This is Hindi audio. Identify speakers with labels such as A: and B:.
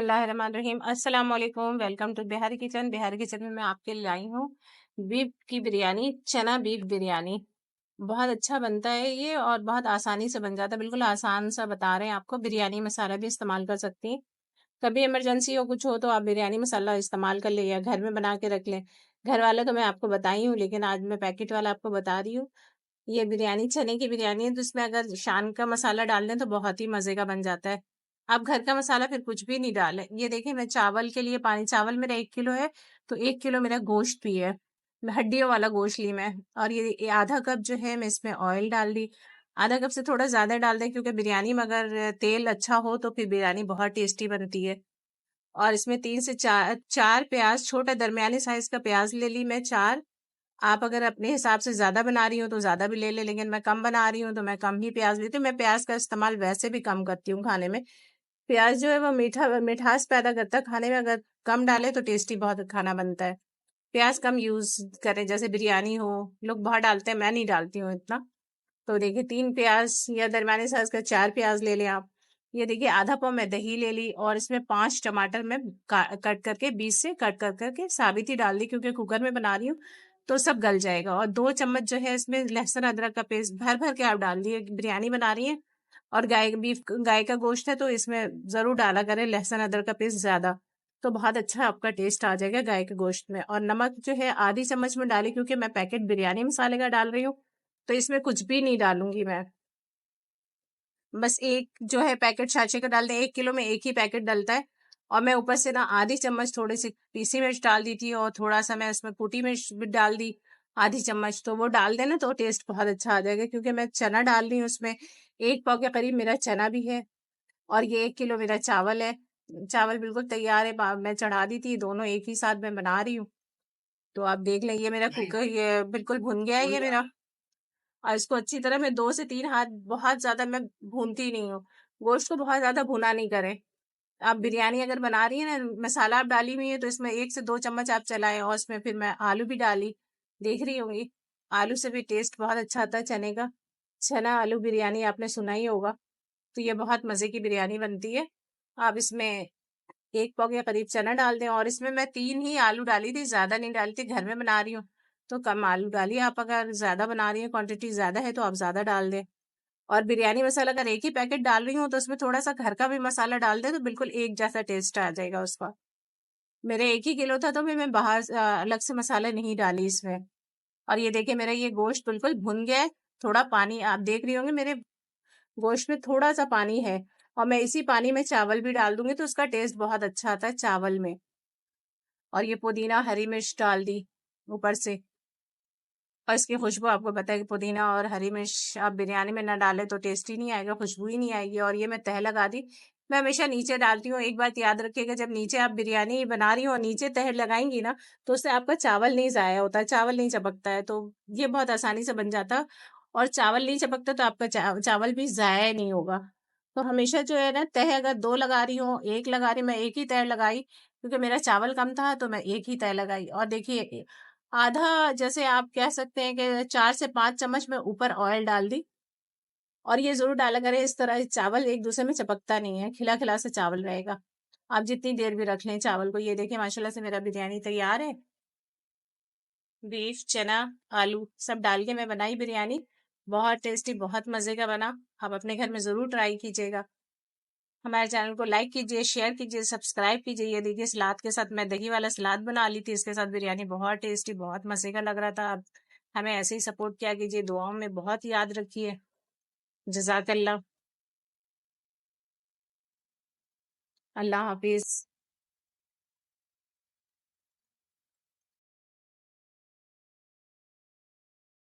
A: बिस्मिल्लाहिर्रहमानिर्रहीम। अस्सलाम वालेकुम। Welcome to Bihari kitchen. Bihari kitchen में मैं आपके लिए आई हूँ बीफ की बिरयानी, चना बीफ बिरयानी। बहुत अच्छा बनता है ये और बहुत आसानी से बन जाता है। बिल्कुल आसान सा बता रहे हैं आपको। बिरयानी मसाला भी इस्तेमाल कर सकती हैं। कभी इमरजेंसी हो कुछ हो तो आप बिरयानी मसाला इस्तेमाल कर ले या घर में बना के रख लें। घर वाला तो मैं आपको बताई हूँ, लेकिन आज मैं पैकेट वाला आपको बता रही हूँ। ये बिरयानी चने की बिरयानी है, तो इसमें अगर शान का मसाला डाल दें तो बहुत ही मज़े का बन जाता है। आप घर का मसाला फिर कुछ भी नहीं डालें। ये देखिए, मैं चावल के लिए पानी, चावल मेरा 1 किलो है, तो 1 किलो मेरा गोश्त भी है। मैं हड्डियों वाला गोश्त ली मैं, और ये आधा कप जो है मैं इसमें ऑयल डाल दी। आधा कप से थोड़ा ज़्यादा डाल दें, क्योंकि बिरयानी में अगर तेल अच्छा हो तो फिर बिरयानी बहुत टेस्टी बनती है। और इसमें 3 से 4 प्याज़, छोटा दरमियाने साइज़ का प्याज़ ले ली मैं 4। आप अगर अपने हिसाब से ज़्यादा बना रही हो तो ज़्यादा भी ले लें, लेकिन मैं कम बना रही हूँ तो मैं कम ही प्याज लेती हूँ। मैं प्याज का इस्तेमाल वैसे भी कम करती हूँ खाने में। प्याज जो है वो मिठास पैदा करता है खाने में। अगर कम डाले तो टेस्टी बहुत खाना बनता है। प्याज कम यूज करें, जैसे बिरयानी हो, लोग बहुत डालते हैं, मैं नहीं डालती हूँ इतना। तो देखिए, 3 प्याज या दरमियाने साइज का 4 प्याज ले लें आप। ये देखिए, आधा पाव मैं दही ले ली, और इसमें 5 टमाटर मैं कट करके, बीच से कट कर करके साबित ही डाल दी, क्योंकि कुकर में बना रही हूँ तो सब गल जाएगा। और 2 चम्मच जो है इसमें लहसुन अदरक का पेस्ट भर भर के आप डाल दिए। बिरयानी बना रही हैं और गाय का गोश्त है, तो इसमें जरूर डाला करें लहसुन अदरक का पेस्ट ज्यादा, तो बहुत अच्छा आपका टेस्ट आ जाएगा गाय के गोश्त में। और नमक जो है आधी चम्मच में डाली, क्योंकि मैं पैकेट बिरयानी मसाले का डाल रही हूँ, तो इसमें कुछ भी नहीं डालूंगी मैं। बस एक जो है पैकेट छाछे का डालते हैं, 1 किलो में एक ही पैकेट डलता है। और मैं ऊपर से ना आधी चम्मच थोड़ी सी पीसी मिर्च डाल दी थी, और थोड़ा सा मैं इसमें कुटी मिर्च भी डाल दी, आधी चम्मच। तो वो डाल देना तो टेस्ट बहुत अच्छा आ जाएगा, क्योंकि मैं चना डाल रही हूँ उसमें। 1 पाव के करीब मेरा चना भी है, और ये 1 किलो मेरा चावल है। चावल बिल्कुल तैयार है, मैं चढ़ा दी थी, दोनों एक ही साथ मैं बना रही हूँ। तो आप देख लें, ये मेरा कुकर ये बिल्कुल भुन गया है ये मेरा। और इसको अच्छी तरह मैं 2 से 3 हाथ, बहुत ज्यादा मैं भूनती नहीं हूँ। गोश्त को बहुत ज्यादा भुना नहीं करें। आप बिरयानी अगर बना रही है ना, मसाला आप डाली हुई है, तो इसमें 1 से 2 चम्मच आप चलाएं, और उसमें फिर मैं आलू भी डाली, देख रही होंगी। आलू से भी टेस्ट बहुत अच्छा आता है चने का। चना आलू बिरयानी आपने सुना ही होगा। तो ये बहुत मजे की बिरयानी बनती है। आप इसमें 1 पाव के करीब चना डाल दें, और इसमें मैं 3 ही आलू डाली थी, ज्यादा नहीं डाली थी, घर में बना रही हूँ तो कम आलू डालिए। आप अगर ज्यादा बना रही हैं, क्वांटिटी ज्यादा है, तो आप ज्यादा डाल दें। और बिरयानी मसाला अगर एक ही पैकेट डाल रही हूँ, तो उसमें थोड़ा सा घर का भी मसाला डाल दे, तो बिल्कुल एक जैसा टेस्ट आ जाएगा उसका। मेरे 1 ही किलो था, तो फिर मैं बाहर से, अलग से मसाला नहीं डाली इसमें। और ये देखिए, मेरा ये गोश्त बिल्कुल भुन गया है। थोड़ा पानी आप देख रही होंगे, मेरे गोश्त में थोड़ा सा पानी है। और मैं इसी पानी में चावल भी डाल दूंगी, तो उसका टेस्ट बहुत अच्छा आता है चावल में। और ये पुदीना हरी मिर्च डाल दी ऊपर से। और इसकी खुशबू, आपको पता है कि पुदीना और हरी मिर्च आप बिरयानी में ना डालें तो टेस्ट ही नहीं आएगा, खुशबू ही नहीं आएगी। और ये मैं तह लगा दी। मैं हमेशा नीचे डालती हूँ। एक बात याद रखिएगा, जब नीचे आप बिरयानी बना रही हो और नीचे तह लगाएंगी ना, तो उससे आपका चावल नहीं ज़ाया होता है, चावल नहीं चपकता है। तो ये बहुत आसानी से बन जाता है। और चावल नहीं चपकता तो आपका चावल भी ज़ाया नहीं होगा। तो हमेशा जो है ना, तह अगर 2 लगा रही हूँ, 1 लगा रही, मैं एक ही तह लगाई, क्योंकि मेरा चावल कम था तो मैं एक ही तह लगाई। और देखिए, आधा, जैसे आप कह सकते हैं कि 4 से 5 चम्मच में ऊपर ऑयल डाल दी। और ये जरूर डाला करें, इस तरह चावल एक दूसरे में चिपकता नहीं है, खिला खिला से चावल रहेगा। आप जितनी देर भी रख लें चावल को। ये देखिए, माशाल्लाह से मेरा बिरयानी तैयार है। बीफ, चना, आलू सब डाल के मैं बनाई बिरयानी। बहुत टेस्टी, बहुत मजे का बना। आप अपने घर में जरूर ट्राई कीजिएगा। हमारे चैनल को लाइक कीजिए, शेयर कीजिए, सब्सक्राइब कीजिए। ये देखिए, सलाद के साथ मैं दही वाला सलाद बना ली थी, इसके साथ बिरयानी बहुत टेस्टी, बहुत मजे का लग रहा था। आप हमें ऐसे ही सपोर्ट किया कीजिए, दुआओं में बहुत याद रखिए। जजाकल्ला। अल्लाह हाफिज।